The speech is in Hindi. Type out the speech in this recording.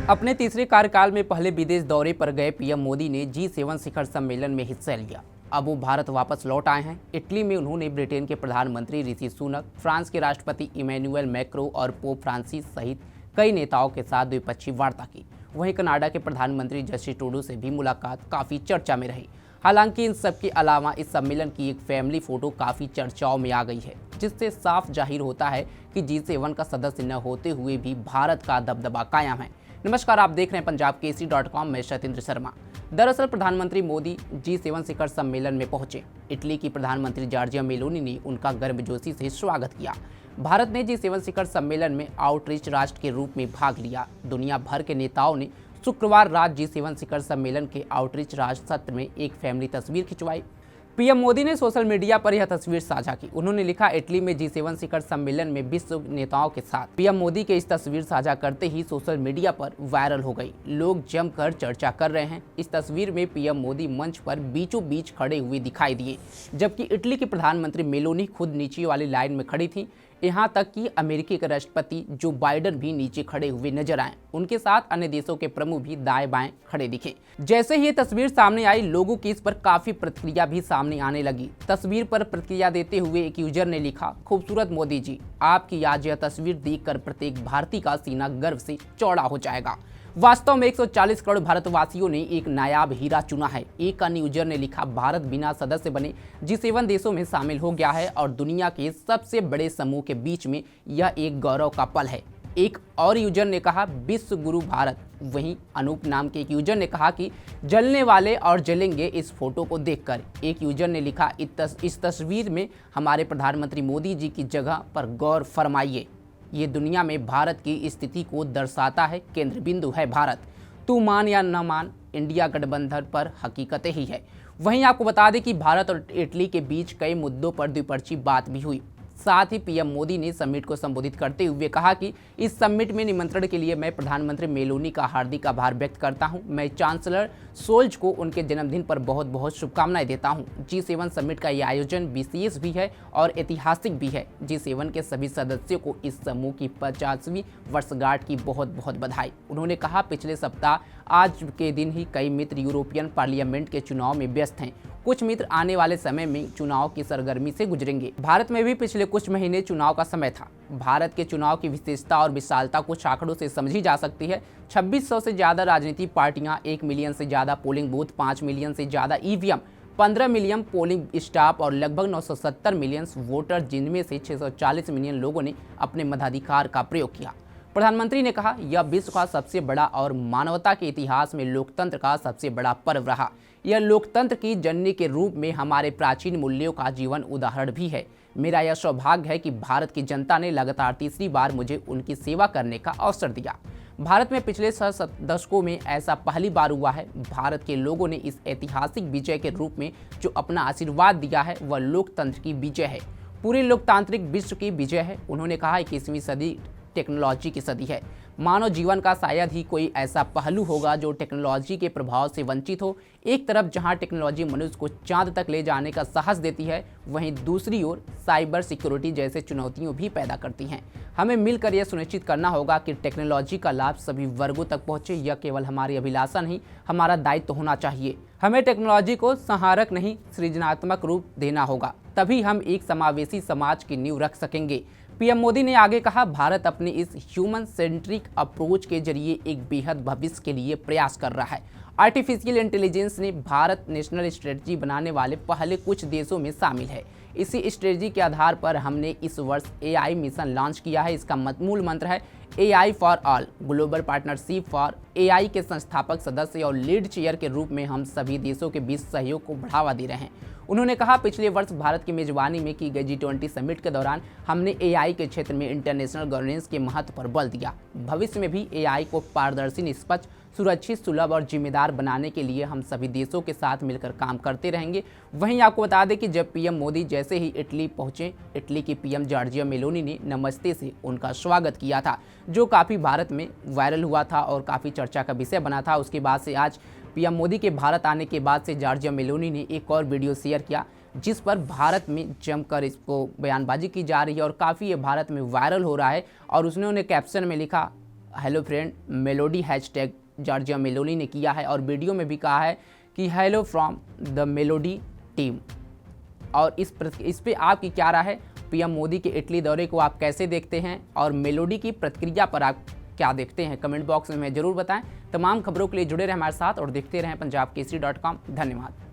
अपने तीसरे कार्यकाल में पहले विदेश दौरे पर गए पीएम मोदी ने G7 शिखर सम्मेलन में हिस्सा लिया। अब वो भारत वापस लौट आए हैं। इटली में उन्होंने ब्रिटेन के प्रधानमंत्री ऋषि सुनक, फ्रांस के राष्ट्रपति इमैनुअल मैक्रों और पोप फ्रांसिस सहित कई नेताओं के साथ द्विपक्षीय वार्ता की। वहीं कनाडा के प्रधानमंत्री जस्टिन ट्रूडो से भी मुलाकात काफ़ी चर्चा में रही। हालांकि इन सब के अलावा इस सम्मेलन की एक फैमिली फोटो काफ़ी चर्चाओं में आ गई है, जिससे साफ जाहिर होता है कि G7 का सदस्य न होते हुए भी भारत का दबदबा कायम है। नमस्कार, आप देख रहे हैं पंजाबकेसरी.com। मैं सत्येंद्र शर्मा। दरअसल प्रधानमंत्री मोदी G7 शिखर सम्मेलन में पहुंचे। इटली की प्रधानमंत्री जॉर्जिया मेलोनी ने उनका गर्मजोशी से स्वागत किया। भारत ने G7 शिखर सम्मेलन में आउटरीच राष्ट्र के रूप में भाग लिया। दुनिया भर के नेताओं ने शुक्रवार रात G7 शिखर सम्मेलन के आउटरीच राष्ट्र सत्र में एक फैमिली तस्वीर खिंचवाई। पीएम मोदी ने सोशल मीडिया पर यह तस्वीर साझा की। उन्होंने लिखा, इटली में G7 शिखर सम्मेलन में विश्व नेताओं के साथ। पीएम मोदी के इस तस्वीर साझा करते ही सोशल मीडिया पर वायरल हो गई। लोग जमकर चर्चा कर रहे हैं। इस तस्वीर में पीएम मोदी मंच पर बीचों बीच खड़े हुए दिखाई दिए, जबकि इटली की प्रधानमंत्री मेलोनी खुद नीचे वाली लाइन में खड़ी थी। यहाँ तक कि अमेरिकी के राष्ट्रपति जो बाइडन भी नीचे खड़े हुए नजर आए। उनके साथ अन्य देशों के प्रमुख भी दाएं बाएं खड़े दिखे। जैसे ही ये तस्वीर सामने आई, लोगों की इस पर काफी प्रतिक्रिया भी सामने आने लगी। तस्वीर पर प्रतिक्रिया देते हुए एक यूजर ने लिखा, खूबसूरत मोदी जी, आपकी आज यह तस्वीर देखकर प्रत्येक भारतीय का सीना गर्व से चौड़ा हो जाएगा। वास्तव में 140 करोड़ भारतवासियों ने एक नायाब हीरा चुना है। एक अन्य यूजर ने लिखा, भारत बिना सदस्य बने G7 देशों में शामिल हो गया है और दुनिया के सबसे बड़े समूह के बीच में यह एक गौरव का पल है। एक और यूजर ने कहा, विश्व गुरु भारत। वहीं अनूप नाम के एक यूजर ने कहा कि जलने वाले और जलेंगे इस फोटो को देखकर। एक यूजर ने लिखा, इस तस्वीर में हमारे प्रधानमंत्री मोदी जी की जगह पर गौर फरमाइए। ये दुनिया में भारत की स्थिति को दर्शाता है। केंद्र बिंदु है भारत। तू मान या न मान, इंडिया गठबंधन पर हकीकत ही है। वहीं आपको बता दें कि भारत और इटली के बीच कई मुद्दों पर द्विपक्षीय बात भी हुई। साथ ही पीएम मोदी ने समिट को संबोधित करते हुए कहा कि इस समिट में निमंत्रण के लिए मैं प्रधानमंत्री मेलोनी का हार्दिक आभार व्यक्त करता हूं। मैं चांसलर सोल्ज को उनके जन्मदिन पर बहुत बहुत शुभकामनाएं देता हूं। G7 समिट का यह आयोजन विशेष भी है और ऐतिहासिक भी है। G7 के सभी सदस्यों को इस समूह की 50वीं वर्षगांठ की बहुत बहुत बधाई। उन्होंने कहा, पिछले सप्ताह आज के दिन ही कई मित्र यूरोपियन पार्लियामेंट के चुनाव में व्यस्त हैं। कुछ मित्र आने वाले समय में चुनाव की सरगर्मी से गुजरेंगे। भारत में भी पिछले कुछ महीने चुनाव का समय था। भारत के चुनाव की विशेषता और विशालता कुछ आंकड़ों से समझी जा सकती है। 2600 से ज़्यादा राजनीतिक पार्टियां, 1 मिलियन से ज़्यादा पोलिंग बूथ, 5 मिलियन से ज़्यादा ईवीएम, 15 मिलियन पोलिंग स्टाफ और लगभग 970 मिलियन वोटर, जिनमें से 640 मिलियन लोगों ने अपने मताधिकार का प्रयोग किया। प्रधानमंत्री ने कहा, यह विश्व का सबसे बड़ा और मानवता के इतिहास में लोकतंत्र का सबसे बड़ा पर्व रहा। यह लोकतंत्र की जननी के रूप में हमारे प्राचीन मूल्यों का जीवन उदाहरण भी है। मेरा यह सौभाग्य है कि भारत की जनता ने लगातार तीसरी बार मुझे उनकी सेवा करने का अवसर दिया। भारत में पिछले 6 दशकों में ऐसा पहली बार हुआ है। भारत के लोगों ने इस ऐतिहासिक विजय के रूप में जो अपना आशीर्वाद दिया है, वह लोकतंत्र की विजय है, पूरे लोकतांत्रिक विश्व की विजय है। उन्होंने कहा, 21वीं सदी टेक्नोलॉजी की सदी है। मानव जीवन का शायद ही कोई ऐसा पहलू होगा जो टेक्नोलॉजी के प्रभाव से वंचित हो। एक तरफ जहां टेक्नोलॉजी मनुष्य को चांद तक ले जाने का साहस देती है, वहीं दूसरी ओर साइबर सिक्योरिटी जैसे चुनौतियों भी पैदा करती हैं। हमें मिलकर यह सुनिश्चित करना होगा कि टेक्नोलॉजी का लाभ सभी वर्गों तक पहुंचे। यह केवल हमारी अभिलाषा नहीं, हमारा दायित्व होना चाहिए। हमें टेक्नोलॉजी को संहारक नहीं, सृजनात्मक रूप देना होगा। तभी हम एक समावेशी समाज की नींव रख सकेंगे। पीएम मोदी ने आगे कहा, भारत अपने इस ह्यूमन सेंट्रिक अप्रोच के जरिए एक बेहद भविष्य के लिए प्रयास कर रहा है। आर्टिफिशियल इंटेलिजेंस ने भारत नेशनल स्ट्रेटजी बनाने वाले पहले कुछ देशों में शामिल है। इसी स्ट्रेटजी के आधार पर हमने इस वर्ष AI मिशन लॉन्च किया है। इसका मूल मंत्र है AI for all. Global partnership for AI के संस्थापक सदस्य और लीड चेयर के रूप में हम सभी देशों के बीच सहयोग को बढ़ावा दे रहे हैं। उन्होंने कहा, पिछले वर्ष भारत की मेजबानी में की गई G20 समिट के दौरान हमने AI के क्षेत्र में इंटरनेशनल गवर्नेंस के महत्व पर बल दिया। भविष्य में भी AI को पारदर्शी, निष्पक्ष, सुरक्षित, सुलभ और जिम्मेदार बनाने के लिए हम सभी देशों के साथ मिलकर काम करते रहेंगे। वहीं आपको बता दें कि जब पीएम मोदी जैसे ही इटली पहुंचे, इटली की पीएम जॉर्जिया मेलोनी ने नमस्ते से उनका स्वागत किया था, जो काफ़ी भारत में वायरल हुआ था और काफ़ी चर्चा का विषय बना था। उसके बाद से आज पीएम मोदी के भारत आने के बाद से जॉर्जिया मेलोनी ने एक और वीडियो शेयर किया, जिस पर भारत में जमकर इसको बयानबाजी की जा रही है और काफ़ी ये भारत में वायरल हो रहा है। और उसने उन्हें कैप्शन में लिखा, hello friend melody hashtag Giorgia Meloni ने किया है और वीडियो में भी कहा है कि hello from the melody team. और इस पे आपकी क्या राय है? पीएम मोदी के इटली दौरे को आप कैसे देखते हैं और मेलोडी की प्रतिक्रिया पर आप क्या देखते हैं? कमेंट बॉक्स में हमें जरूर बताएं। तमाम खबरों के लिए जुड़े रहें हमारे साथ और देखते रहें पंजाबकेसरी.com। धन्यवाद।